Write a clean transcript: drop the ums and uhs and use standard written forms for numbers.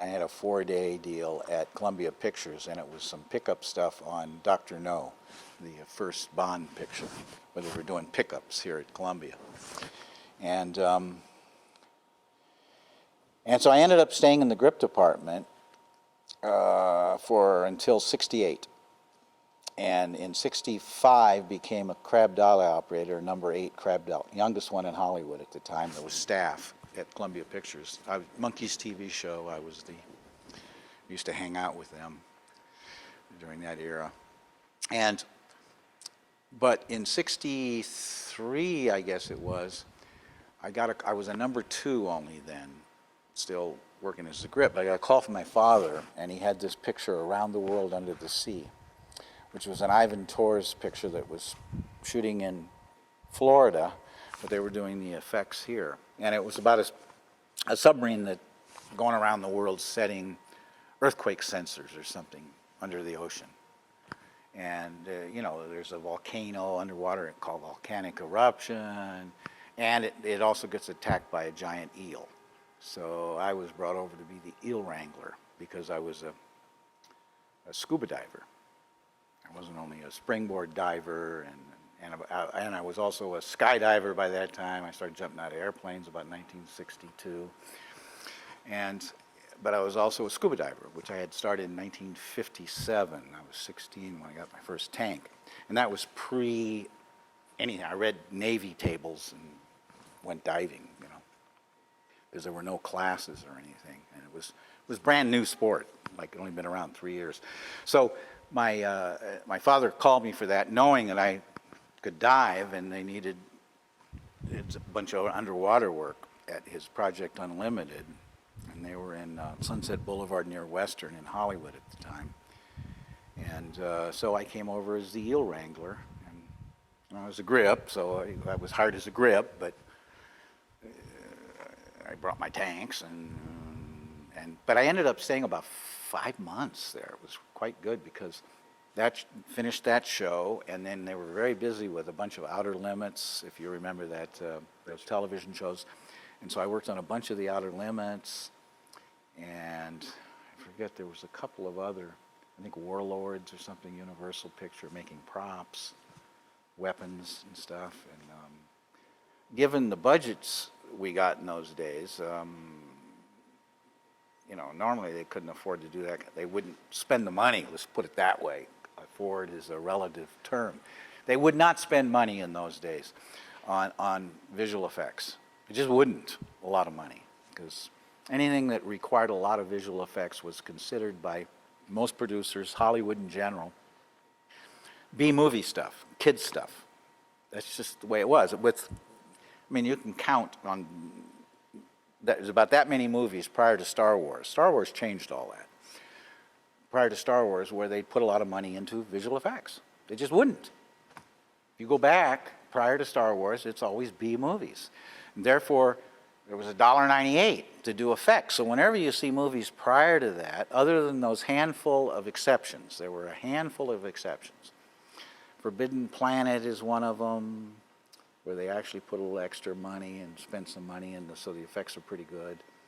I had a 4-day deal at Columbia Pictures, and it was some pickup stuff on Dr. No, the first Bond picture, where they were doing pickups here at Columbia. And so I ended up staying in the grip department for until '68. And in '65 became a crab dolly operator, number 8 crab dolly, youngest one in Hollywood at the time. There was staff at Columbia Pictures. Monkey's TV show, used to hang out with them during that era. But in '63, I guess it was, I was a number 2 only then, still working as a grip. I got a call from my father, and he had this picture, Around the World Under the Sea, which was an Ivan Tors picture that was shooting in Florida, but they were doing the effects here. And it was about a submarine that going around the world setting earthquake sensors or something under the ocean. And, there's a volcano underwater called volcanic eruption, and it also gets attacked by a giant eel. So I was brought over to be the eel wrangler because I was a scuba diver. I wasn't only a springboard diver, and I was also a skydiver by that time. I started jumping out of airplanes about 1962. But I was also a scuba diver, which I had started in 1957. I was 16 when I got my first tank. And that was anything. I read Navy tables and went diving, because there were no classes or anything. And it was brand new sport, like it only been around 3 years. So my father called me for that, knowing that I could dive, and they needed a bunch of underwater work at his Project Unlimited. And they were in Sunset Boulevard near Western in Hollywood at the time. And so I came over as the eel wrangler. And I was a grip, so I was hired as a grip, but I brought my tanks. But I ended up staying about 5 months there. It was quite good because that finished that show, and then they were very busy with a bunch of Outer Limits, if you remember that, those television shows. And so I worked on a bunch of the Outer Limits, and I forget, there was a couple of other, I think Warlords or something, Universal Picture, making props, weapons and stuff. And given the budgets we got in those days, normally they couldn't afford to do that. They wouldn't spend the money, let's put it that way. Afford is a relative term. They would not spend money in those days on visual effects. It just wouldn't, a lot of money, because anything that required a lot of visual effects was considered by most producers, Hollywood in general, B-movie stuff, kids stuff. That's just the way it was. You can count on, there's about that many movies prior to Star Wars. Star Wars changed all that. Prior to Star Wars, where they put a lot of money into visual effects. They just wouldn't. If you go back, prior to Star Wars, it's always B-movies. And therefore, there was $1.98 to do effects. So whenever you see movies prior to that, other than those handful of exceptions, there were a handful of exceptions. Forbidden Planet is one of them, where they actually put a little extra money and spent some money, and so the effects are pretty good.